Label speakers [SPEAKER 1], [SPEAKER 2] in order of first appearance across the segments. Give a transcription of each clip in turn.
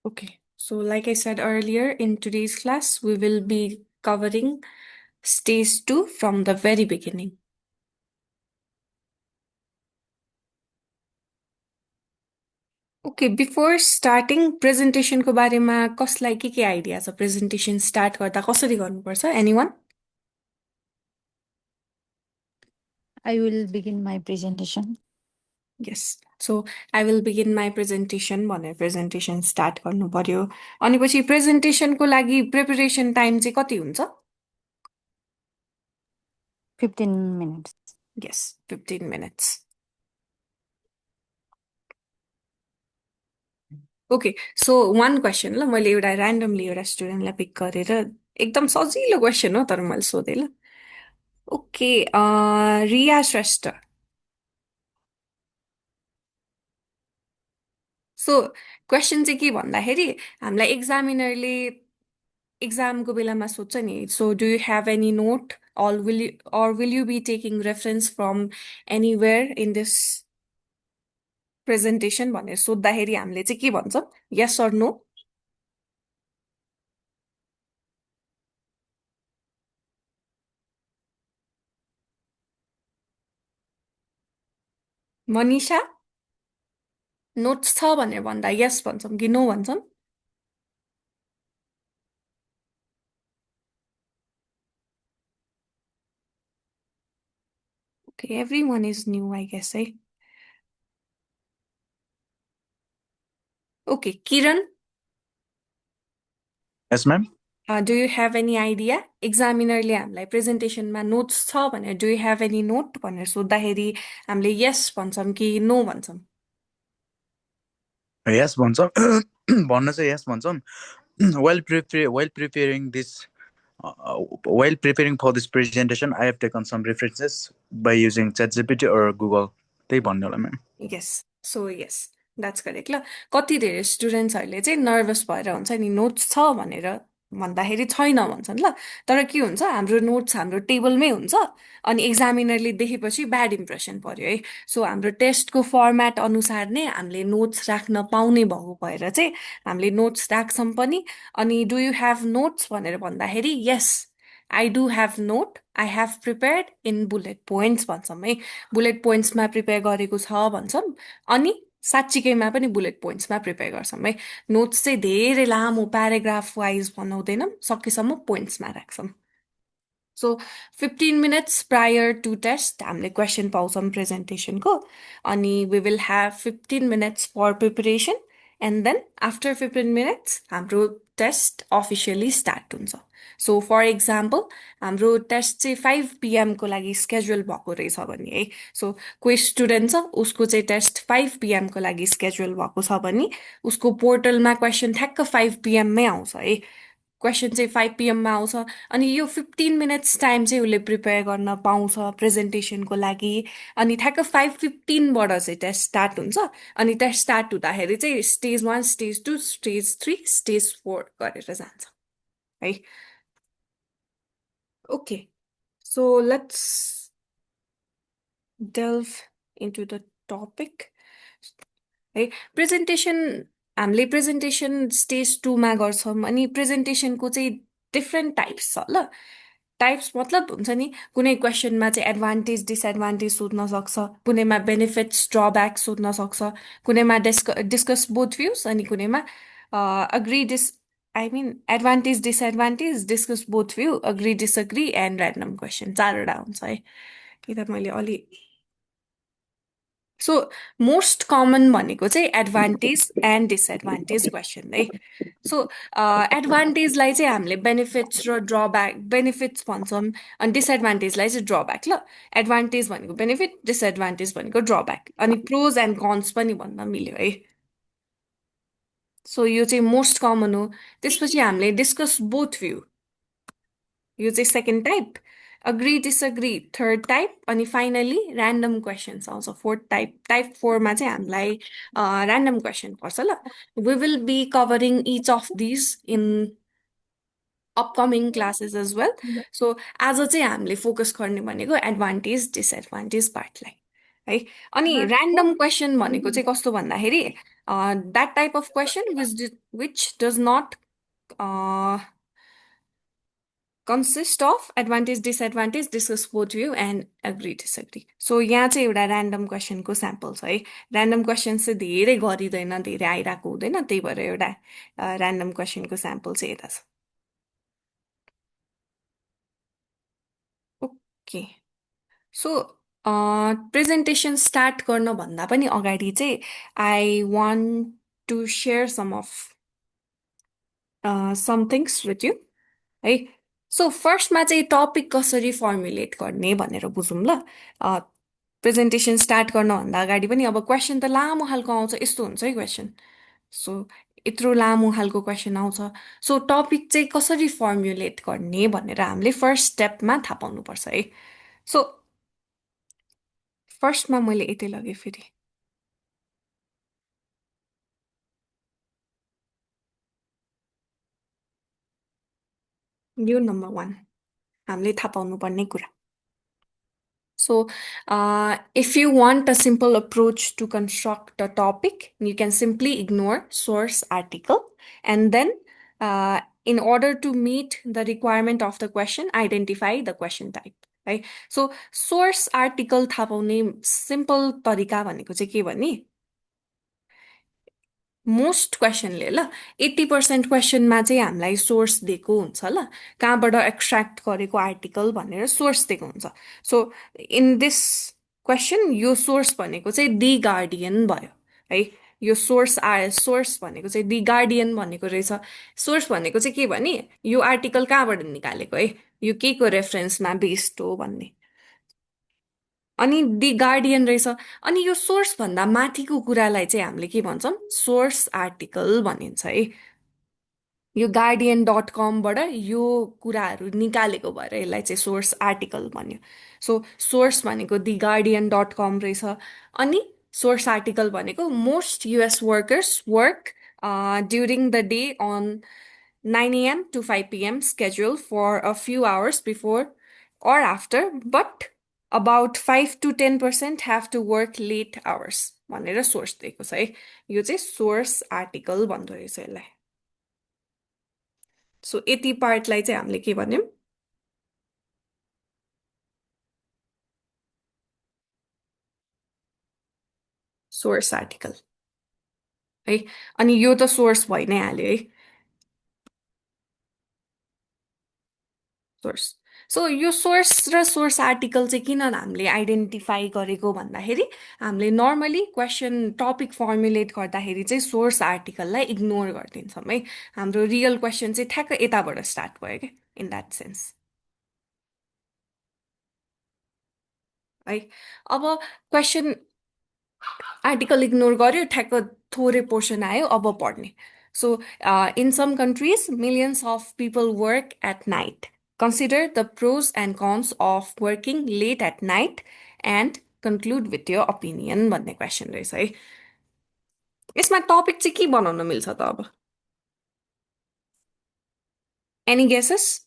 [SPEAKER 1] Okay, so like I said earlier, in today's class, we will be covering stage 2 from the very beginning. Okay, before starting presentation को बारेमा कसलाई के idea छ presentation start गर्दा कसरी गर्नुपर्छ anyone
[SPEAKER 2] I will begin my presentation.
[SPEAKER 1] Yes so I will begin my presentation भनेर presentation start गर्नु पर्यो अनि पछि प्रेजेन्टेसनको लागि प्रिपरेसन टाइम चाहिँ कति हुन्छ
[SPEAKER 2] 15 minutes.
[SPEAKER 1] यस 15 minutes okay so one question ल मैले एउटा ऱ्यान्डमली एउटा स्टुडेन्टलाई पिक गरेर एकदम सजिलो क्वेसन हो तर मैले सोधेँ ल okay Riya Shrestha so question चाहिँ के भन्दाखेरि हामीलाई एक्जामिनरले एक्जामको बेलामा सोध्छ नि so do you have any note will you be taking reference from anywhere in this presentation भनेर सोद्धाखेरि हामीले चाहिँ के भन्छौँ yes or no Manisha notes छ भनेर भन्दा यस भन्छौँ कि नो भन्छौँ okay everyone is new I guess है okay Kiran
[SPEAKER 3] Yes, ma'am.
[SPEAKER 1] Do you have any idea एक्जामिनरले हामीलाई प्रेजेन्टेसनमा नोट्स छ भनेर do you have any note भनेर सोद्धाखेरि हामीले यस भन्छौँ कि नो भन्छौँ
[SPEAKER 3] Yes, भन्छौँ भन्न चाहिँ yes भन्छौँ while preparing this while preparing for this presentation I have taken some references by using ChatGPT or Google त्यही भन्नु होला ma'am
[SPEAKER 1] yes so yes that's correct ल कति धेरै स्टुडेन्ट्सहरूले चाहिँ नर्भस भएर हुन्छ नि नोट्स छ भनेर भन्दाखेरि छैन भन्छन् ल तर के हुन्छ हाम्रो नोट्स हाम्रो टेबलमै हुन्छ अनि एक्जामिनरले देखेपछि ब्याड इम्प्रेसन पर्यो है सो हाम्रो टेस्टको फर्मेट अनुसार नै हामीले नोट्स राख्न पाउने भएको भएर चाहिँ हामीले नोट्स राख्छौँ पनि अनि डु यु हेभ नोट्स भनेर भन्दाखेरि yes I do have note I have prepared in bullet points भन्छौँ है बुलेट पोइन्ट्समा प्रिपेयर गरेको छ भन्छौँ अनि साँच्चीकैमा पनि बुलेट पोइन्ट्समा प्रिपेयर गर्छौँ है नोट्स चाहिँ धेरै लामो प्याराग्राफ वाइज बनाउँदैनौँ सकेसम्म पोइन्ट्समा राख्छौँ so 15 minutes prior to test हामीले क्वेसन पाउँछौँ प्रेजेन्टेसनको अनि we will have 15 minutes for preparation and then after 15 minutes हाम्रो टेस्ट अफिसियली स्टार्ट हुन्छ सो फर इक्जाम्पल हाम्रो टेस्ट चाहिँ 5 पिएमको लागि स्केड्युल भएको रहेछ भने है सो कोही स्टुडेन्ट छ उसको चाहिँ टेस्ट 5 पिएमको लागि स्केड्युल भएको छ भने उसको पोर्टलमा क्वेसन ठ्याक्क 5 पिएममै आउँछ है क्वेसन चाहिँ 5 पिएममा आउँछ अनि यो 15 मिनट्स टाइम चाहिँ उसले प्रिपेयर गर्न पाउँछ प्रेजेन्टेसनको लागि अनि ठ्याक्क 5:15बाट चाहिँ टेस्ट स्टार्ट हुन्छ अनि टेस्ट स्टार्ट हुँदाखेरि चाहिँ स्टेज 1 स्टेज 2 स्टेज 3 स्टेज 4 गरेर जान्छ है okay so let's delve into the topic है प्रेजेन्टेसन हामीले प्रेजेन्टेसन स्टेज 2मा गर्छौँ अनि प्रेजेन्टेसनको चाहिँ डिफ्रेन्ट टाइप्स छ ल टाइप्स मतलब हुन्छ नि कुनै क्वेसनमा चाहिँ एडभान्टेज डिसएडभान्टेज सोध्न सक्छ कुनैमा बेनिफिट्स ड्रब्याक सोध्न सक्छ कुनैमा डिस्कस बोथ भ्युज अनि कुनैमा agree I mean advantage disadvantage discuss both view agree disagree and random question 4वटा हुन्छ है कि त मैले अलि सो मोस्ट कमन भनेको चाहिँ एडभान्टेज एन्ड डिसएडभान्टेज क्वेसन है सो एडभान्टेजलाई चाहिँ हामीले बेनिफिट्स र ड्रब्याक बेनिफिट्स भन्छौँ अनि डिसएडभान्टेजलाई चाहिँ ड्रब्याक ल एडभान्टेज भनेको बेनिफिट डिसएडभान्टेज भनेको ड्रब्याक अनि प्रोज एन्ड कन्स पनि भन्न मिल्यो है सो यो चाहिँ मोस्ट कमन हो त्यसपछि हामीले डिस्कस बोथ भ्यू यो चाहिँ second type agree disagree third type अनि फाइनली ऱ्यान्डम क्वेसन्स आउँछ फोर्थ टाइप टाइप 4मा चाहिँ हामीलाई ऱ्यान्डम क्वेसन पर्छ ल we will be covering each of this in upcoming classes as well so आज चाहिँ हामीले फोकस गर्ने भनेको एडभान्टेज डिसएडभान्टेज पार्टलाई है अनि ऱ्यान्डम क्वेसन भनेको चाहिँ कस्तो भन्दाखेरि That type of question which does not consist of advantage, disadvantage, discuss both view and agree, disagree. So यहाँ चाहिँ एउटा ऱ्यान्डम क्वेसनको स्याम्पल छ है. ऱ्यान्डम क्वेसन चाहिँ धेरै गरिँदैन, धेरै आइरहेको हुँदैन, त्यही भएर एउटा ऱ्यान्डम क्वेसनको स्याम्पल चाहिँ यता छ. ओके. सो प्रेजेन्टेसन स्टार्ट गर्नभन्दा पनि अगाडि चाहिँ I want to share some of some things with you है. सो फर्स्टमा चाहिँ टपिक कसरी फर्मुलेट गर्ने भनेर बुझौँ ल. प्रेजेन्टेसन स्टार्ट गर्नभन्दा अगाडि पनि अब क्वेसन त लामो खालको आउँछ, यस्तो हुन्छ है क्वेसन. सो यत्रो लामो खालको क्वेसन आउँछ. सो टपिक चाहिँ कसरी फर्मुलेट गर्ने भनेर हामीले फर्स्ट स्टेपमा थाहा पाउनुपर्छ है. सो फर्स्टमा मैले यतै लगेँ फेरि. यो नम्बर 1 हामीले थाहा पाउनुपर्ने कुरा. So, if you want a simple approach to construct a topic, you can simply ignore source article and then, in order to meet the requirement of the question, identify the question type. Right? So, source article थाहा पाउने simple तरिका भनेको चाहिँ के भने most क्वेसनले ल 80% क्वेसनमा चाहिँ हामीलाई सोर्स दिएको हुन्छ ल, कहाँबाट एक्सट्र्याक्ट गरेको आर्टिकल भनेर सोर्स दिएको हुन्छ. सो इन दिस क्वेसन यो सोर्स भनेको चाहिँ दि गार्डियन भयो है. यो सोर्स भनेको चाहिँ दि गार्डियन भनेको रहेछ. सोर्स भनेको चाहिँ के भने यो आर्टिकल कहाँबाट निकालेको है, यो के को रेफरेन्समा बेस्ड हो भन्ने. अनि दि गार्डियन रहेछ. अनि यो सोर्स भन्दा माथिको कुरालाई चाहिँ हामीले के भन्छौँ, सोर्स आर्टिकल भनिन्छ है. यो guardian.com-बाट यो कुराहरू निकालेको भएर यसलाई चाहिँ सोर्स आर्टिकल भन्यो. सो सोर्स भनेको दि guardian.com रहेछ. अनि सोर्स आर्टिकल भनेको most US workers work during the day on 9 a.m. to 5 p.m. schedule for a few hours before or after, but about 5 to 10% have to work late hours भनेर source दिएको छ है. यो चाहिँ source article भन्दो रहेछ यसलाई. सो यति पार्टलाई चाहिँ हामीले के भन्यौँ, सोर्स आर्टिकल है. अनि यो त सोर्स भइ नै हाल्यो है, सोर्स. सो यो सोर्स र सोर्स आर्टिकल चाहिँ किन हामीले आइडेन्टिफाई गरेको भन्दाखेरि हामीले नर्मली क्वेसन टपिक फर्मुलेट गर्दाखेरि चाहिँ सोर्स आर्टिकललाई इग्नोर गरिदिन्छौँ है. हाम्रो रियल क्वेसन चाहिँ ठ्याक्क यताबाट स्टार्ट भयो क्या, इन द्याट सेन्स है. अब क्वेसन आर्टिकल इग्नोर गर्यो, ठ्याक्क थोरै पोर्सन आयो, अब पढ्ने. So in some countries millions of people work at night. Consider the pros and cons of working late at night and conclude with your opinion भन्ने question रहेछ है. यसमा टपिक चाहिँ के बनाउन मिल्छ त अब, any guesses?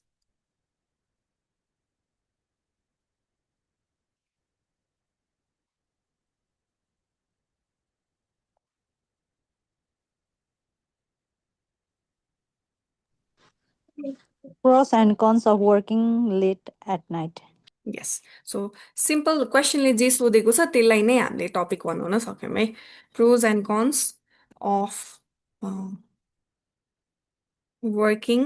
[SPEAKER 2] Pros and cons of working late at night.
[SPEAKER 1] Yes. So simple क्वेसनले जे सोधेको छ त्यसलाई नै हामीले टपिक बनाउन सक्यौँ है. Pros and cons of working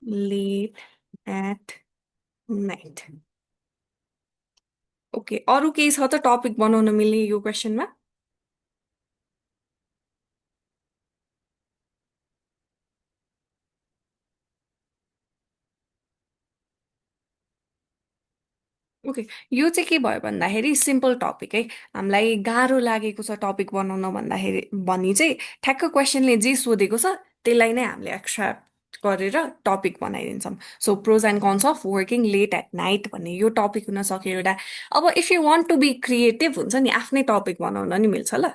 [SPEAKER 1] late at night. Okay, अरू केही छ त टपिक बनाउन मिल्ने यो क्वेसनमा? ओके, यो चाहिँ के भयो भन्दाखेरि सिम्पल टपिक है. हामीलाई गाह्रो लागेको छ टपिक बनाउन भन्दाखेरि भनी चाहिँ ठ्याक्क क्वेसनले जे सोधेको छ त्यसलाई नै हामीले एक्सट्र्याक्ट गरेर टपिक बनाइदिन्छौँ. So pros and cons of working late at night भन्ने यो टपिक हुन सक्यो एउटा. अब if you want to be creative हुन्छ नि, आफ्नै टपिक बनाउन नि मिल्छ ल.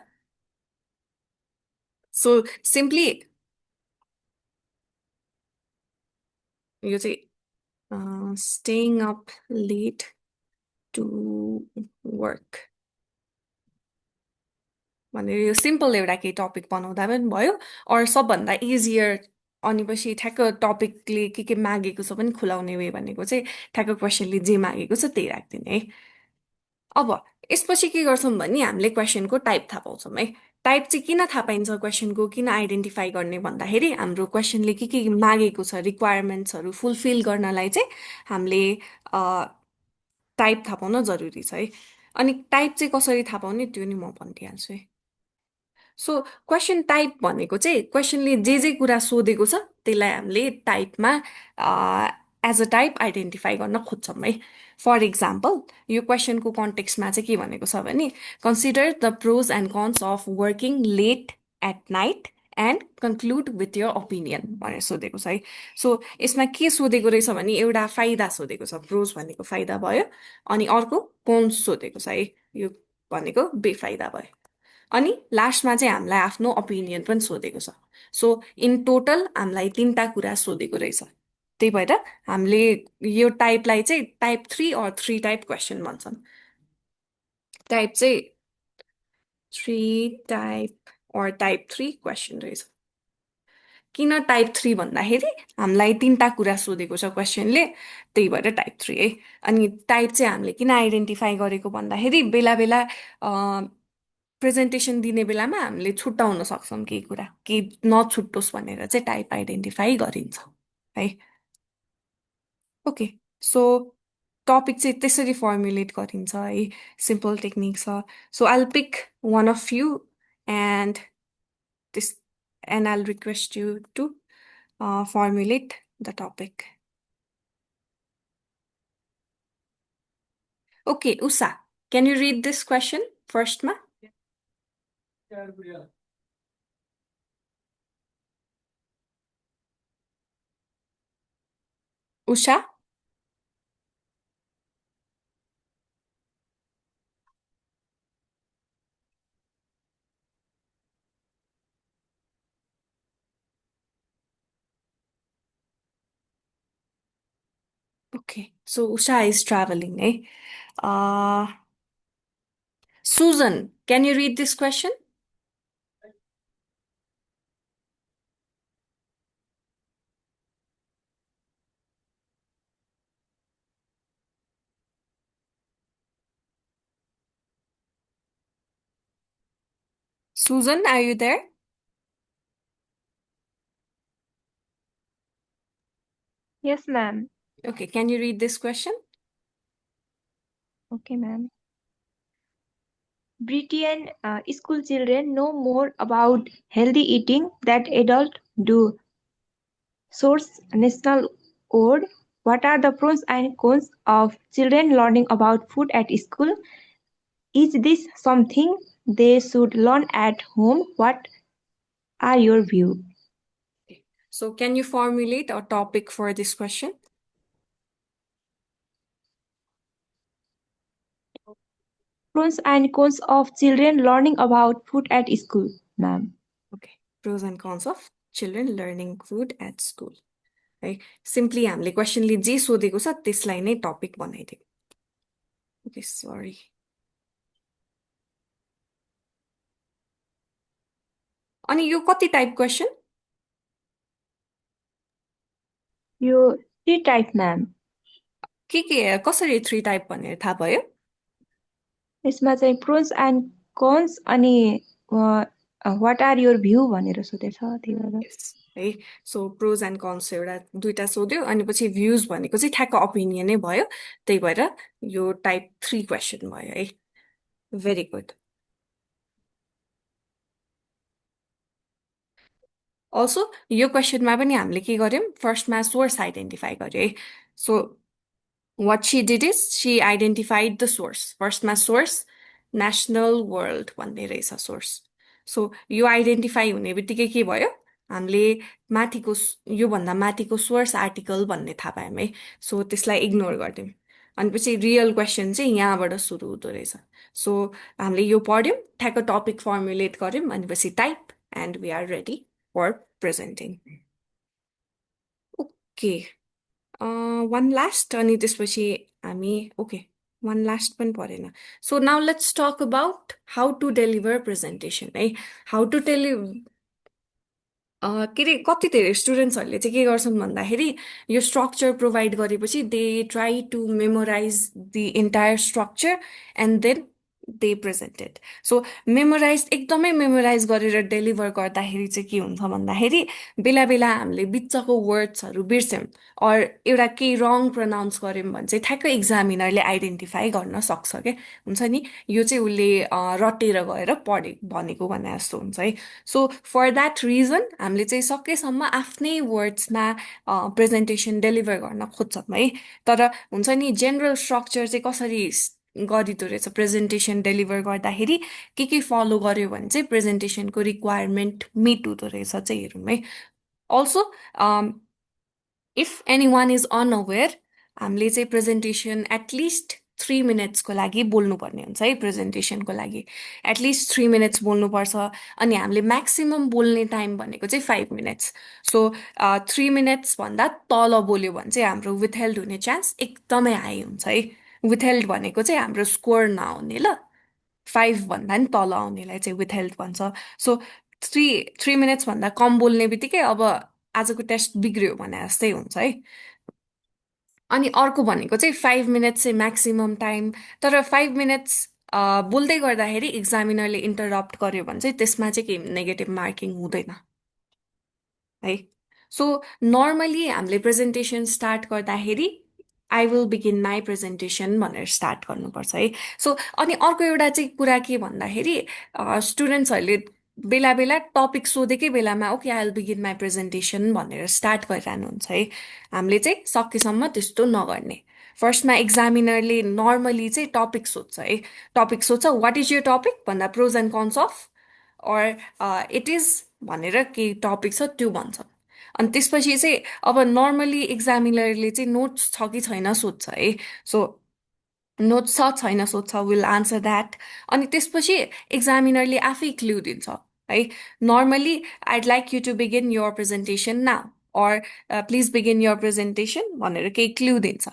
[SPEAKER 1] सो सिम्पली यो चाहिँ staying up late to work. भनेर यो सिम्पल एउटा केही टपिक बनाउँदा पनि भयो अरू सबभन्दा इजियर अनि पछि ठ्याक्क टपिकले के मागेको छ पनि खुलाउने वे भनेको चाहिँ ठ्याक्क क्वेसनले जे मागेको छ त्यही राखिदिने है अब यसपछि के गर्छौँ भने हामीले क्वेसनको टाइप थाहा पाउँछौँ है टाइप चाहिँ किन थाहा पाइन्छ क्वेसनको किन आइडेन्टिफाई गर्ने भन्दाखेरि हाम्रो क्वेसनले के मागेको छ रिक्वायरमेन्ट्सहरू फुलफिल गर्नलाई चाहिँ हामीले टाइप थाहा पाउन जरुरी छ है अनि टाइप चाहिँ कसरी थाहा पाउने त्यो नि म भनिदिइहाल्छु है सो क्वेसन टाइप भनेको चाहिँ क्वेसनले जे कुरा सोधेको छ त्यसलाई हामीले टाइपमा एज अ टाइप आइडेन्टिफाई गर्न खोज्छौँ है फर इक्जाम्पल यो क्वेसनको कन्टेक्स्टमा चाहिँ के भनेको छ भने consider the pros and cons of working late at night and conclude with your opinion भनेर सोधेको छ है सो यसमा के सोधेको रहेछ भने एउटा फाइदा सोधेको छ प्रोज भनेको फाइदा भयो अनि अर्को कन्स सोधेको छ है यो भनेको बेफाइदा भयो अनि लास्टमा चाहिँ हामीलाई आफ्नो ओपिनियन पनि सोधेको छ सो इन टोटल हामीलाई तिनवटा कुरा सोधेको रहेछ त्यही भएर हामीले यो टाइपलाई चाहिँ टाइप 3 अर 3 टाइप क्वेसन भन्छन् टाइप चाहिँ 3 टाइप अर टाइप 3 क्वेसन रहेछ किन टाइप 3 भन्दाखेरि हामीलाई तिनवटा कुरा सोधेको छ क्वेसनले त्यही भएर टाइप 3 है अनि टाइप चाहिँ हामीले किन आइडेन्टिफाई गरेको भन्दाखेरि बेला बेला प्रेजेन्टेसन दिने बेलामा हामीले छुट्याउन सक्छौँ केही कुरा केही नछुट्टोस् भनेर चाहिँ टाइप आइडेन्टिफाई गरिन्छ है ओके सो टपिक चाहिँ त्यसरी फर्मुलेट गरिन्छ है सिम्पल टेक्निक छ so I'll pick one of you and this and I'll request you to formulate the topic. Okay, Usa, can you read this question first, ma? Usha? Okay, so Usha is traveling, eh? Susan, can you read this question? Susan, are you there?
[SPEAKER 4] Yes, ma'am.
[SPEAKER 1] Okay, can you read this question?
[SPEAKER 4] Okay, ma'am. Britain school children know more about healthy eating than adults do. Source National Award. What are the pros and cons of children learning about food at school? Is this something they should learn at home? What are your views?
[SPEAKER 1] So can you formulate a topic for this question?
[SPEAKER 4] Pros and cons of children learning about food at school, ma'am.
[SPEAKER 1] Okay, pros and cons of children learning food at school. है simply हामीले क्वेसनले जे सोधेको छ त्यसलाई नै topic बनाइदियो okay sorry अनि यो कति टाइप क्वेसन
[SPEAKER 4] यो 3 टाइप म्याम
[SPEAKER 1] के कसरी 3 टाइप भनेर थाहा भयो
[SPEAKER 4] यसमा चाहिँ प्रोस एन्ड कन्स अनि व्हाट आर योर भ्यू भनेर सोधेछ त्यही भएर
[SPEAKER 1] है सो प्रोज एन्ड कन्स एउटा दुईटा सोध्यो अनि पछि भ्युज भनेको चाहिँ ठ्याक्क ओपिनियनै भयो त्यही भएर यो टाइप 3 क्वेसन भयो है भेरी गुड अल्सो यो क्वेसनमा पनि हामीले के गर्यौँ फर्स्टमा सोर्स आइडेन्टिफाई गर्यो है so what she did is she identified the source फर्स्टमा सोर्स नेसनल वर्ल्ड भन्ने रहेछ सोर्स सो यो आइडेन्टिफाई हुने बित्तिकै के भयो हामीले माथिको योभन्दा माथिको सोर्स आर्टिकल भन्ने थाहा पायौँ है सो त्यसलाई इग्नोर गरिदिउँ अनि पछि रियल क्वेसन चाहिँ यहाँबाट सुरु हुँदो रहेछ सो हामीले यो पढ्यौँ ठ्याक्क टपिक फर्मुलेट गर्यौँ अनि पछि type and we are ready for presenting okay one last अनि त्यसपछि हामी ओके one last पनि परेन. So now let's talk about how to deliver presentation है. How to के अरे कति धेरै स्टुडेन्ट्सहरूले चाहिँ के गर्छन् भन्दाखेरि यो स्ट्रक्चर प्रोभाइड गरेपछि they try to memorize the entire structure and then they presented. So memorize एकदमै मेमोराइज गरेर डेलिभर गर्दाखेरि चाहिँ के हुन्छ भन्दाखेरि बेला बेला हामीले बिचको वर्ड्सहरू बिर्स्यौँ अर एउटा केही रङ प्रनाउन्स गऱ्यौँ भने चाहिँ ठ्याक्कै इक्जामिनरले आइडेन्टिफाई गर्न सक्छ क्या. हुन्छ नि यो चाहिँ उसले रटेर गएर पढे भनेको भने जस्तो हुन्छ है. सो फर द्याट रिजन हामीले चाहिँ सकेसम्म आफ्नै वर्ड्समा प्रेजेन्टेसन डेलिभर गर्न खोज्छौँ है. तर हुन्छ नि जेनरल स्ट्रक्चर चाहिँ कसरी गरिदो रहेछ प्रेजेन्टेसन डेलिभर गर्दाखेरि के फलो गर्यो भने चाहिँ प्रेजेन्टेसनको रिक्वायरमेन्ट मिट हुँदो रहेछ चाहिँ हेरौँ है. Also if any one is unaware हामीले चाहिँ प्रेजेन्टेसन एटलिस्ट 3 मिनट्सको लागि बोल्नुपर्ने हुन्छ है. प्रेजेन्टेसनको लागि एटलिस्ट 3 मिनट्स बोल्नुपर्छ. अनि हामीले म्याक्सिमम् बोल्ने टाइम भनेको चाहिँ 5 मिनट्स. सो 3 मिनट्स भन्दा तल बोल्यो भने चाहिँ हाम्रो विथहेल्ड हुने चान्स एकदमै हाई हुन्छ है. विथहेल्ड भनेको चाहिँ हाम्रो स्कोर नआउने ल 5 भन्दा नि तल आउनेलाई चाहिँ विथहेल्ड भन्छ. सो 3 मिनट्स भन्दा कम बोल्ने बित्तिकै अब आजको टेस्ट बिग्रियो भने जस्तै हुन्छ है. अनि अर्को भनेको चाहिँ 5 मिनट्स चाहिँ म्याक्सिमम टाइम. तर 5 मिनट्स बोल्दै गर्दाखेरि इक्जामिनरले इन्टरप्ट गर्यो भने चाहिँ त्यसमा चाहिँ केही नेगेटिभ मार्किङ हुँदैन है. सो नर्मली हामीले प्रेजेन्टेसन स्टार्ट गर्दाखेरि I will begin my presentation भनेर स्टार्ट गर्नुपर्छ है. सो अनि अर्को एउटा चाहिँ कुरा के भन्दाखेरि स्टुडेन्ट्सहरूले बेला बेला टपिक सोधेकै बेलामा okay I will begin my presentation भनेर स्टार्ट गरिरहनुहुन्छ है. हामीले चाहिँ सकेसम्म त्यस्तो नगर्ने. फर्स्टमा इक्जामिनरले नर्मली चाहिँ टपिक सोध्छ है. टपिक सोध्छ वाट इज यर टपिक भन्दा pros and cons of or it is भनेर केही टपिक छ त्यो भन्छ. अनि त्यसपछि चाहिँ अब नर्मली इक्जामिनरले चाहिँ नोट्स छ कि छैन सोध्छ है. सो नोट्स छ छैन सोध्छ विल आन्सर द्याट. अनि त्यसपछि इक्जामिनरले आफै क्लु दिन्छ है. Normally I'd like you to begin your presentation now or please begin your presentation भनेर केही क्लु दिन्छ.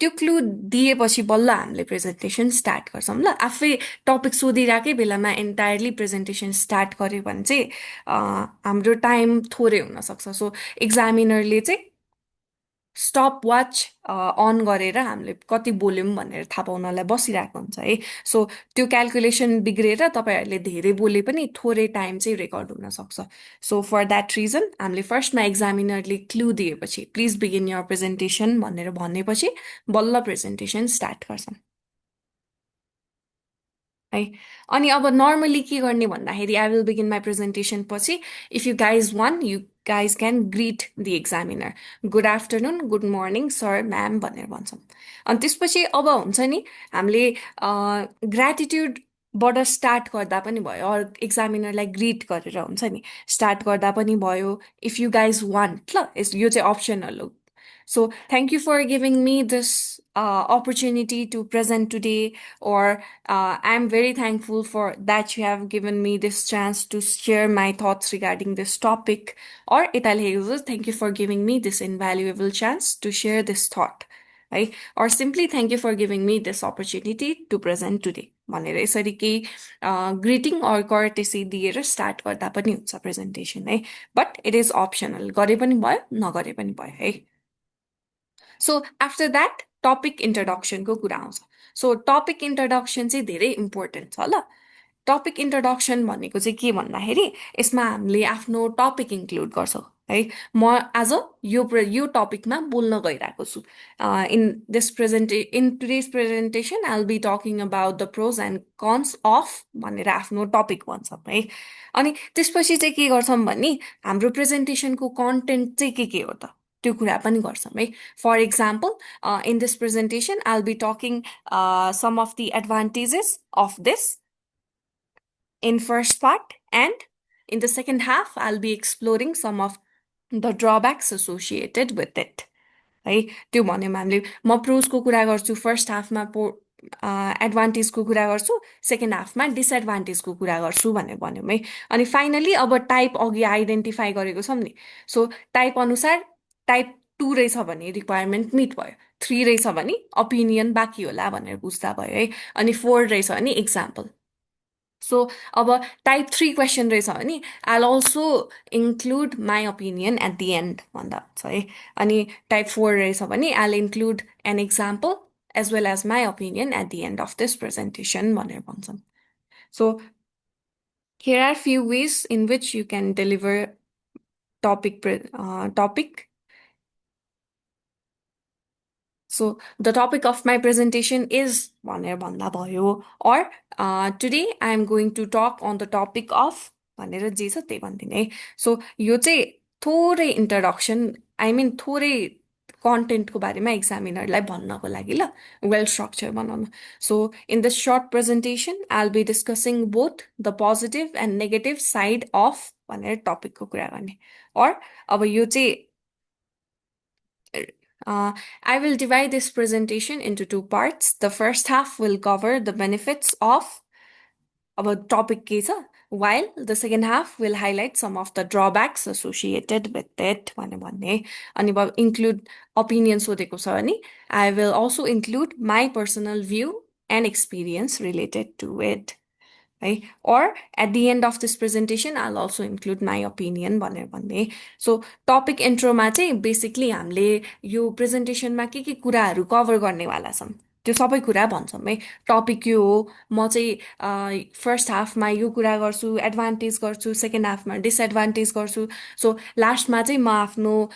[SPEAKER 1] त्यो क्लु दिएपछि बल्ल हामीले प्रेजेन्टेसन स्टार्ट गर्छौँ ल. आफै टपिक सोधिरहेकै बेलामा इन्टायरली प्रेजेन्टेसन स्टार्ट गऱ्यो भने चाहिँ हाम्रो टाइम थोरै हुनसक्छ. सो इक्जामिनरले चाहिँ स्टप वाच अन गरेर हामीले कति बोल्यौँ भनेर थाहा पाउनलाई बसिरहेको हुन्छ है. सो त्यो क्यालकुलेसन बिग्रेर तपाईँहरूले धेरै बोले पनि थोरै टाइम चाहिँ रेकर्ड हुनसक्छ. सो फर द्याट रिजन हामीले फर्स्टमा इक्जामिनरले क्लु दिएपछि प्लिज बिगिन यर प्रेजेन्टेसन भनेर भनेपछि बल्ल प्रेजेन्टेसन स्टार्ट गर्छौँ है. अनि अब नर्मली के गर्ने भन्दाखेरि I will begin my presentation पछि if you guys want you guys can greet the examiner good afternoon good morning sir ma'am भनेर भन्छौँ. अनि त्यसपछि अब हुन्छ नि हामीले ग्रेटिट्युडबाट स्टार्ट गर्दा पनि भयो अरू एक्जामिनरलाई ग्रिट गरेर हुन्छ नि स्टार्ट गर्दा पनि भयो इफ यु गाइज वान्ट ल. यो चाहिँ अप्सनल हो. So thank you for giving me this opportunity to present today, or I'm very thankful for that you have given me this chance to share my thoughts regarding this topic. Or italheuses, thank you for giving me this invaluable chance to share this thought. Right? Or simply thank you for giving me this opportunity to present today. भनेर यसरी केही greeting or courtesy दिएर start गर्दा पनि हुन्छ presentation है. But it is optional. गरे पनि भयो नगरे पनि भयो है. सो आफ्टर द्याट टपिक इन्ट्रोडक्सनको कुरा आउँछ. सो टपिक इन्ट्रोडक्सन चाहिँ धेरै इम्पोर्टेन्ट छ ल. टपिक इन्ट्रोडक्सन भनेको चाहिँ के भन्दाखेरि यसमा हामीले आफ्नो टपिक इन्क्लुड गर्छौँ है. म आज यो टपिकमा बोल्न गइरहेको छु. In today's presentation I will be talking about the pros and cons of भनेर आफ्नो टपिक भन्छौँ है. अनि त्यसपछि चाहिँ के गर्छौँ भने हाम्रो प्रेजेन्टेसनको कन्टेन्ट चाहिँ के हो त त्यो कुरा पनि गर्छौँ है. For example in this presentation I will be talking some of the advantages of this in first part, and in the second half I'll be exploring some of the drawbacks associated with it है. त्यो भन्योमा हामीले म प्रोजको कुरा गर्छु first हाफमा एडभान्टेजको कुरा गर्छु second हाफमा डिसएडभान्टेजको कुरा गर्छु भनेर भन्यौँ है. अनि फाइनली अब टाइप अघि आइडेन्टिफाई गरेको छौँ नि. सो टाइप अनुसार टाइप 2 रहेछ भने रिक्वायरमेन्ट मिट भयो, 3 रहेछ भने ओपिनियन बाँकी होला भनेर बुझ्दा भयो है, अनि 4 रहेछ भने इक्जाम्पल। सो अब टाइप 3 क्वेसन रहेछ भने I'll also include my opinion at the end भन्दा छ है, अनि टाइप 4 रहेछ भने I'll include an example as well as my opinion at the end of this presentation भनेर भन्छन्। So here are few ways in which you can deliver topic. So the topic of my presentation is भनेर भन्दा भयो, or today I am going to talk on the topic of भनेर जे छ त्यही भनिदिने है। सो यो चाहिँ थोरै इन्ट्रोडक्सन, आई मिन थोरै कन्टेन्टको बारेमा एक्जामिनरलाई भन्नको लागि ल, वेल स्ट्रक्चर बनाउन। So in this short presentation I will be discussing both the positive and negative side of भनेर टपिकको कुरा गर्ने। और अब यो चाहिँ I will divide this presentation into 2 parts. The first half will cover the benefits of our topic case, while the second half will highlight some of the drawbacks associated with it. And include opinions. I will also include my personal view and experience related to it. Right? Or at the end of this presentation, I'll also include my opinion. So topic intro मा चाहिँ basically हामीले यो presentation मा के कुराहरू cover गर्नेवाला छौँ त्यो सबै कुरा भन्छौँ है। टपिक यो हो, म चाहिँ फर्स्ट हाफमा यो कुरा गर्छु, एडभान्टेज गर्छु, सेकेन्ड हाफमा डिसएडभान्टेज गर्छु। सो लास्टमा चाहिँ म आफ्नो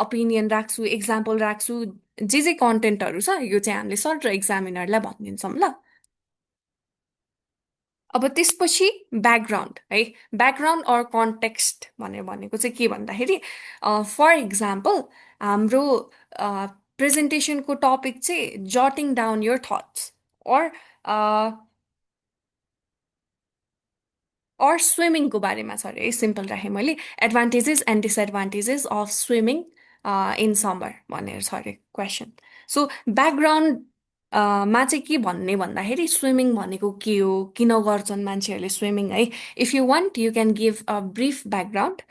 [SPEAKER 1] ओपिनियन राख्छु, एक्जाम्पल राख्छु, जे कन्टेन्टहरू छ यो चाहिँ हामीले सर र एक्जामिनरलाई भनिदिन्छौँ ल। अब त्यसपछि ब्याकग्राउन्ड है, ब्याकग्राउन्ड अर कन्टेक्स्ट भनेको चाहिँ के भन्दाखेरि फर इक्जाम्पल हाम्रो प्रेजेन्टेसनको टपिक चाहिँ जटिङ डाउन योर थट्स और स्विमिङको बारेमा छ अरे, सिम्पल राखेँ मैले, advantages and disadvantages of swimming in summer भनेर छ अरे क्वेसन। सो ब्याकग्राउन्ड मा चाहिँ के भन्ने भन्दाखेरि स्विमिङ भनेको के हो, किन गर्छन् मान्छेहरूले स्विमिङ है। If you want you can give a brief background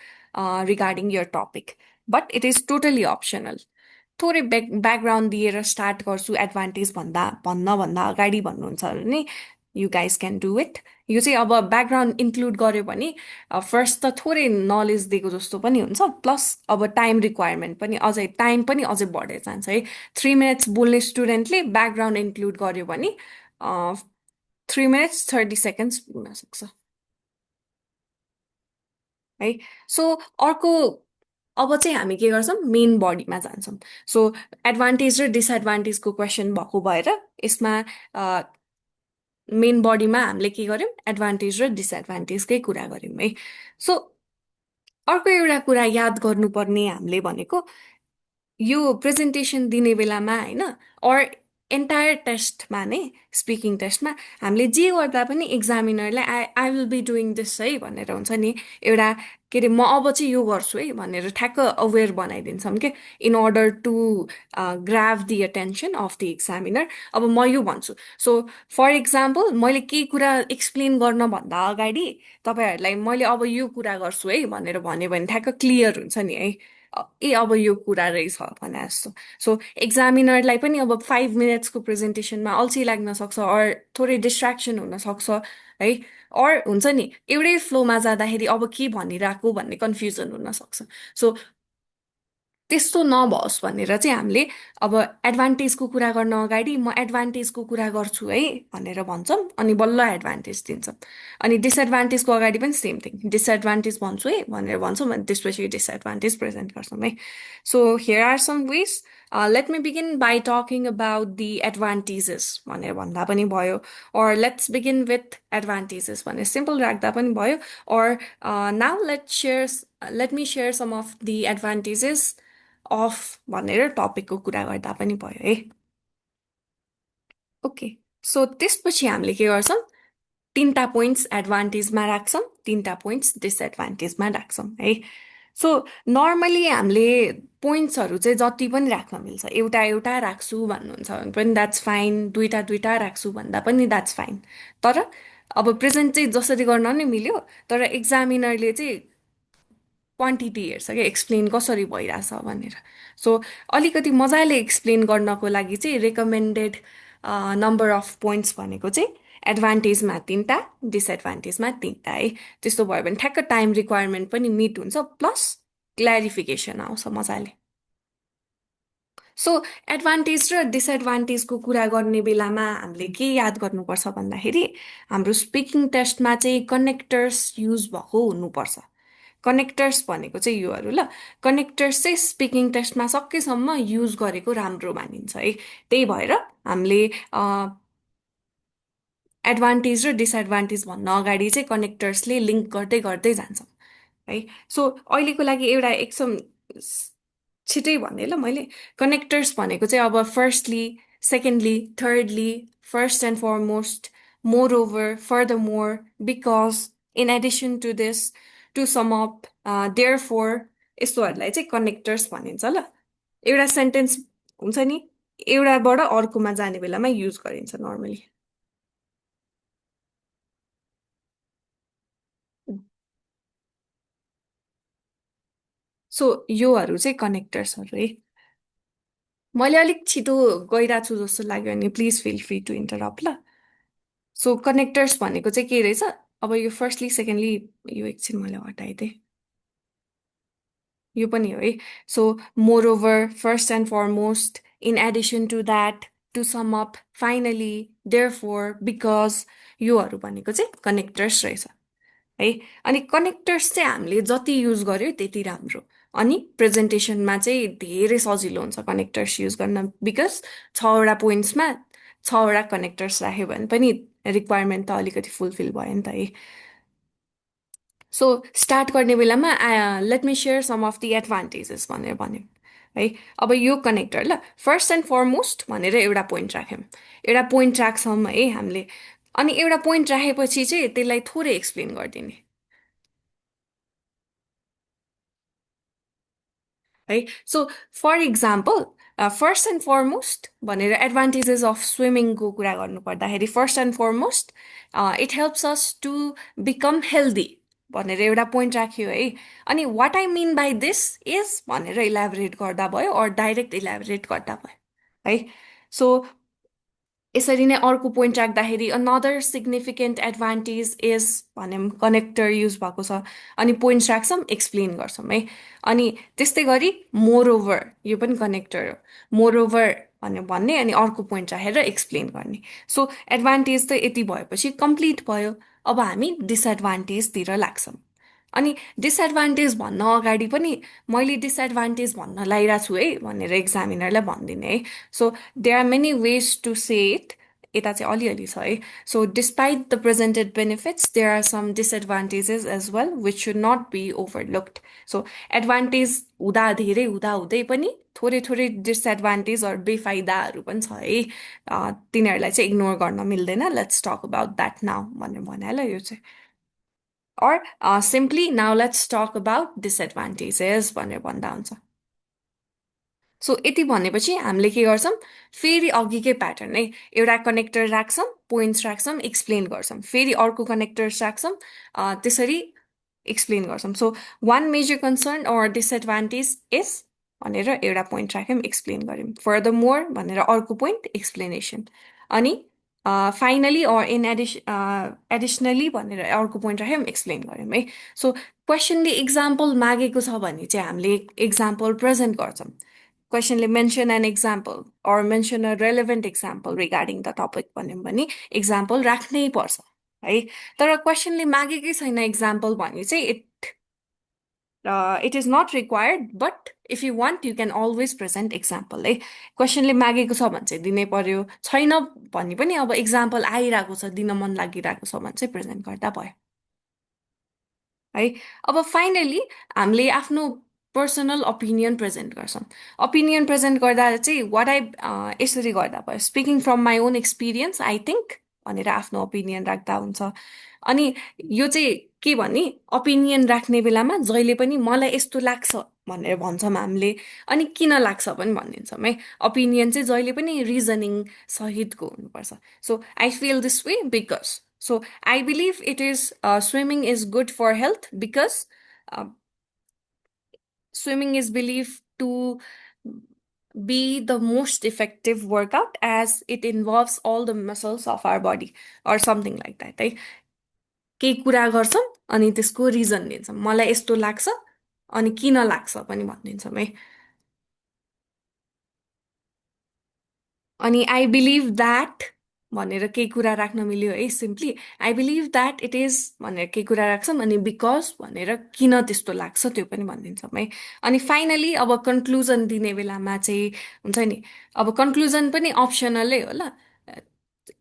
[SPEAKER 1] regarding your topic, but it is totally optional. थोरै ब्याकग्राउन्ड दिएर स्टार्ट गर्छु एडभान्टेज भन्दा अगाडि भन्नुहुन्छ भने you guys can do it. यो चाहिँ अब ब्याकग्राउन्ड इन्क्लुड गर्यो भने फर्स्ट त थोरै नलेज दिएको जस्तो पनि हुन्छ, प्लस अब टाइम रिक्वायरमेन्ट पनि टाइम पनि अझै बढेर जान्छ है। 3 मिनट्स बोल्ने स्टुडेन्टले ब्याकग्राउन्ड इन्क्लुड गर्यो भने 3 मिनट्स 30 सेकेन्ड्स हुन सक्छ है। सो अर्को अब चाहिँ हामी के गर्छौँ, मेन बडीमा जान्छौँ। सो एडभान्टेज र डिसएडभान्टेजको क्वेसन भएको भएर यसमा मेन बडीमा हामीले के गर्यौँ, एडभान्टेज र डिसएडभान्टेजकै कुरा गर्यौँ है। सो अर्को एउटा कुरा याद गर्नुपर्ने हामीले भनेको यो प्रेजेन्टेसन दिने बेलामा होइन, और एन्टायर टेस्टमा नै, स्पिकिङ टेस्टमा हामीले जे गर्दा पनि एक्जामिनरलाई I will be doing this है भनेर हुन्छ नि, एउटा के अरे म अब चाहिँ यो गर्छु है भनेर ठ्याक्क अवेर बनाइदिन्छौँ क्या, in order to grab the attention of the examiner. अब म यो भन्छु, सो फर इक्जाम्पल मैले केही कुरा एक्सप्लेन गर्न भन्दा अगाडि तपाईँहरूलाई मैले अब यो कुरा गर्छु है भनेर भन्यो भने ठ्याक्क क्लियर हुन्छ नि है, ए अब यो कुरा रहेछ भने जस्तो। सो एक्जामिनरलाई पनि अब 5 मिनट्सको प्रेजेन्टेसनमा अल्छी लाग्न सक्छ, और थोरै डिस्ट्र्याक्सन हुन सक्छ है, और हुन्छ नि एउटै फ्लोमा जाँदाखेरि अब के भनिरहेको भन्ने कन्फ्युजन हुन सक्छ। सो त्यस्तो नभओस् भनेर चाहिँ हामीले अब एडभान्टेजको कुरा गर्न अगाडि म एडभान्टेजको कुरा गर्छु है भनेर भन्छौँ, अनि बल्ल एडभान्टेज दिन्छौँ। अनि डिसएडभान्टेजको अगाडि पनि सेम थिङ, डिसएडभान्टेज भन्छु है भनेर भन्छौँ, अनि त्यसपछि डिसएडभान्टेज प्रेजेन्ट गर्छौँ है। So here are some ways, let me begin by talking about the advantages भनेर भन्दा पनि भयो, or let's begin with advantages भनेर सिम्पल राख्दा पनि भयो, or now let me share some of the advantages of भनेर टपिकको कुरा गर्दा पनि भयो है। ओके, सो त्यसपछि हामीले के गर्छौँ, 3टा पोइन्ट्स एडभान्टेजमा राख्छौँ, 3टा पोइन्ट्स डिसएडभान्टेजमा राख्छौँ है। सो नर्मली हामीले पोइन्ट्सहरू चाहिँ जति पनि राख्न मिल्छ, एउटा राख्छु भन्नुहुन्छ भने पनि द्याट्स फाइन, दुईटा राख्छु भन्दा पनि द्याट्स फाइन। तर अब प्रेजेन्ट चाहिँ जसरी गर्न नै मिल्यो, तर एक्जामिनरले चाहिँ क्वान्टिटी हेर्छ क्या एक्सप्लेन कसरी भइरहेछ भनेर। सो अलिकति मजाले एक्सप्लेन गर्नको लागि चाहिँ रेकमेन्डेड नम्बर अफ पोइन्ट्स भनेको चाहिँ एडभान्टेजमा 3टा, डिसएडभान्टेजमा 3टा है। त्यस्तो भयो भने ठ्याक्क टाइम रिक्वायरमेन्ट पनि मिट हुन्छ, प्लस क्ल्यारिफिकेसन आउँछ मजाले। सो एडभान्टेज र डिसएडभान्टेजको कुरा गर्ने बेलामा हामीले के याद गर्नुपर्छ भन्दाखेरि हाम्रो स्पिकिङ टेस्टमा चाहिँ कनेक्टर्स युज भएको हुनुपर्छ। कनेक्टर्स भनेको चाहिँ योहरू ल, कनेक्टर्स चाहिँ स्पिकिङ टेस्टमा सकेसम्म युज गरेको राम्रो मानिन्छ है। त्यही भएर हामीले एडभान्टेज र डिसएडभान्टेज भन्न अगाडि चाहिँ कनेक्टर्सले लिङ्क गर्दै गर्दै जान्छौँ है। सो अहिलेको लागि एउटा एकदम छिटै भने ल मैले, कनेक्टर्स भनेको चाहिँ अब firstly, secondly, thirdly, first and foremost, moreover, furthermore, because, in addition to this, to sum up, therefore, यस्तोहरूलाई चाहिँ कनेक्टर्स भनिन्छ ल। एउटा सेन्टेन्स हुन्छ नि, एउटाबाट अर्कोमा जाने बेलामा युज गरिन्छ नर्मली। सो योहरू चाहिँ कनेक्टर्सहरू है। मैले अलिक छिटो गइरहेको छु जस्तो लाग्यो भने please feel free to interrupt ल। सो कनेक्टर्स भनेको चाहिँ के रहेछ, अब यो फर्स्टली, सेकेन्डली, यो एकछिन मैले हटाइदिएँ, यो पनि हो है। So moreover, first and foremost, in addition to that, to sum up, finally, therefore, because, योहरू भनेको चाहिँ कनेक्टर्स रहेछ है। अनि कनेक्टर्स चाहिँ हामीले जति युज गर्यो त्यति राम्रो। अनि प्रेजेन्टेसनमा चाहिँ धेरै सजिलो हुन्छ कनेक्टर्स युज गर्न, बिकज 6वटा पोइन्ट्समा 6वटा कनेक्टर्स राख्यो भने पनि रिक्वायरमेन्ट त अलिकति फुलफिल भयो नि त है। सो स्टार्ट गर्ने बेलामा let me share some of the advantages भनेर भन्यो है। अब यो कनेक्टर ल, फर्स्ट एन्ड फरमोस्ट भनेर एउटा पोइन्ट राख्यौँ, एउटा पोइन्ट राख्छौँ है हामीले। अनि एउटा पोइन्ट राखेपछि चाहिँ त्यसलाई थोरै एक्सप्लेन गरिदिने है। So for example, first and foremost भनेर एडभान्टेजेस अफ स्विमिङको कुरा गर्नु पर्दाखेरि, first and foremost it helps us to become healthy भनेर एउटा पोइन्ट राख्यो है। अनि what I mean by this is भनेर इलाबोरेट गर्दा भयो, अर डाइरेक्ट इलाबोरेट गर्दा भयो है। सो यसरी नै अर्को पोइन्ट राख्दाखेरि अनदर सिग्निफिकेन्ट एडभान्टेज इज भन्यौँ, कनेक्टर युज भएको छ, अनि पोइन्ट्स राख्छौँ, एक्सप्लेन गर्छौँ है। अनि त्यस्तै गरी मोर ओभर, यो पनि कनेक्टर हो, मोर ओभर भन्ने अनि अर्को पोइन्ट राखेर एक्सप्लेन गर्ने। सो एडभान्टेज त यति भएपछि कम्प्लिट भयो। अब हामी डिसएडभान्टेजतिर लाग्छौँ। अनि डिसएडभान्टेज भन्न अगाडि पनि मैले डिसएडभान्टेज भन्न लागिरहेको छु है भनेर इक्जामिनरलाई भनिदिने है। So there are many ways to say it, यता चाहिँ अलिअलि छ है। So despite the presented benefits there are some disadvantages as well which should not be overlooked. So advantage हुँदा धेरै हुँदै पनि थोरै थोरै डिसएडभान्टेज अर बेफाइदाहरू पनि छ है, तिनीहरूलाई चाहिँ इग्नोर गर्न मिल्दैन। Let's talk about that now भनेर भने ल यो चाहिँ। Or simply, now let's talk about disadvantages भनेर भन्दा हुन्छ। सो यति भनेपछि हामीले के गर्छौँ, फेरि अघिकै प्याटर्न है, एउटा कनेक्टर राख्छौँ, पोइन्ट्स राख्छौँ, एक्सप्लेन गर्छौँ, फेरि अर्को कनेक्टर्स राख्छौँ, त्यसरी एक्सप्लेन गर्छौँ। So one major concern or disadvantage is भनेर एउटा पोइन्ट राख्यौँ, एक्सप्लेन गऱ्यौँ, फर्दर मोर भनेर अर्को पोइन्ट, एक्सप्लेनेसन, अनि फाइनली अर इन एडिसनली भनेर अर्को पोइन्ट राख्यौँ, एक्सप्लेन गऱ्यौँ है। सो क्वेसनले इक्जाम्पल मागेको छ भने चाहिँ हामीले इक्जाम्पल प्रेजेन्ट गर्छौँ। क्वेसनले mention an example or mention a relevant example regarding the topic भन्यौँ भने इक्जाम्पल राख्नै पर्छ है। तर क्वेसनले मागेकै छैन इक्जाम्पल भने चाहिँ it is not required, but if you want you can always present example है। क्वेसनले मागेको छ भने चाहिँ दिनै पर्यो, छैन भने पनि अब इक्जाम्पल आइरहेको छ, दिन मन लागिरहेको छ भने चाहिँ प्रेजेन्ट गर्दा भयो है। अब फाइनली हामीले आफ्नो पर्सनल ओपिनियन प्रेजेन्ट गर्छौँ। ओपिनियन प्रेजेन्ट गर्दा चाहिँ वाट आई यसरी गर्दा भयो, speaking from my own experience I think भनेर आफ्नो ओपिनियन राख्दा हुन्छ। अनि यो चाहिँ के भने ओपिनियन राख्ने बेलामा जहिले पनि मलाई यस्तो लाग्छ भनेर भन्छौँ हामीले, अनि किन लाग्छ पनि भनिदिन्छौँ है। ओपिनियन चाहिँ जहिले पनि रिजनिङ सहितको हुनुपर्छ। So I feel this way because, so I believe it is swimming is good for health because swimming is believed to be the most effective workout as it involves all the muscles of our body or something like that है केही कुरा गर्छौँ अनि त्यसको reason दिन्छौँ मलाई यस्तो लाग्छ अनि किन लाग्छ पनि भनिदिन्छौँ है अनि आई बिलिभ द्याट भनेर केही कुरा राख्न मिल्यो है simply I believe that it is भनेर केही कुरा राख्छौँ अनि बिकज भनेर किन त्यस्तो लाग्छ त्यो पनि भनिदिन्छौँ है अनि फाइनली अब कन्क्लुजन दिने बेलामा चाहिँ हुन्छ नि अब कन्क्लुजन पनि अप्सनलै हो ल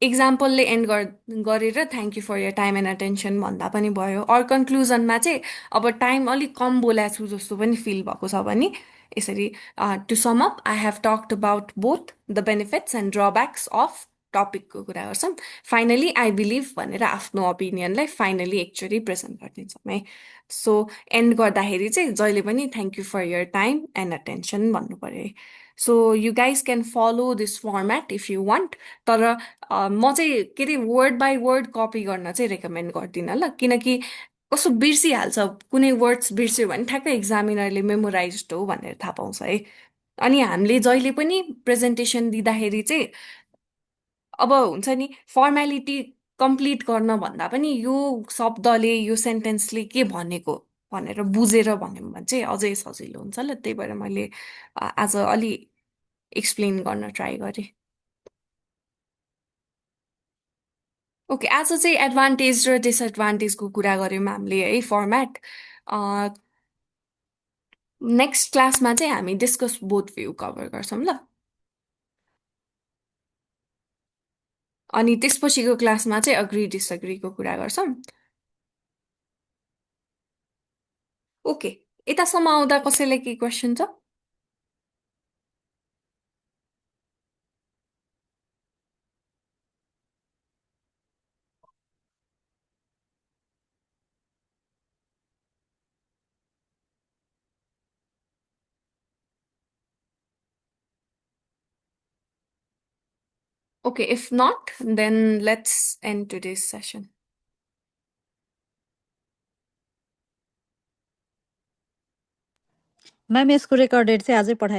[SPEAKER 1] इक्जाम्पलले एन्ड गरेर thank you for your time and attention भन्दा पनि भयो अर कन्क्लुजनमा चाहिँ अब टाइम अलिक कम बोलाएको छु जस्तो पनि फिल भएको छ भने यसरी to sum up I have talked about both the benefits and drawbacks of टपिकको कुरा गर्छौँ फाइनली आई बिलिभ भनेर आफ्नो ओपिनियनलाई फाइनली एक्चुअली प्रेजेन्ट गरिदिन्छौँ है सो एन्ड गर्दाखेरि चाहिँ जहिले पनि thank you for your time and attention भन्नु पऱ्यो है so you guys can follow this format if you want तर म चाहिँ के अरे वर्ड बाई वर्ड कपी गर्न चाहिँ रेकमेन्ड गर्दिनँ ल किनकि कस्तो बिर्सिहाल्छ कुनै वर्ड्स बिर्स्यो भने ठ्याक्कै इक्जामिनरले मेमोराइज हो भनेर थाहा पाउँछ है अनि हामीले जहिले पनि प्रेजेन्टेसन दिँदाखेरि चाहिँ अब हुन्छ नि फर्मेलिटी कम्प्लिट गर्न भन्दा पनि यो शब्दले यो सेन्टेन्सले के भनेको भनेर बुझेर भन्यो भने चाहिँ अझै सजिलो हुन्छ ल त्यही भएर मैले आज अलि एक्सप्लेन गर्न ट्राई गरेँ ओके आज चाहिँ एडभान्टेज र डिसएडभान्टेजको कुरा गऱ्यौँ हामीले है फर्मेट नेक्स्ट क्लासमा चाहिँ हामी डिस्कस बोथ भ्यू कभर गर्छौँ ल अनि त्यसपछिको क्लासमा चाहिँ अग्री डिसअग्रीको कुरा गर्छौँ ओके यतासम्म आउँदा कसैलाई के क्वेसन छ Okay, if not, then let's end today's session.
[SPEAKER 2] Ma'am यसको रेकर्डेड चाहिँ आजै पठाइ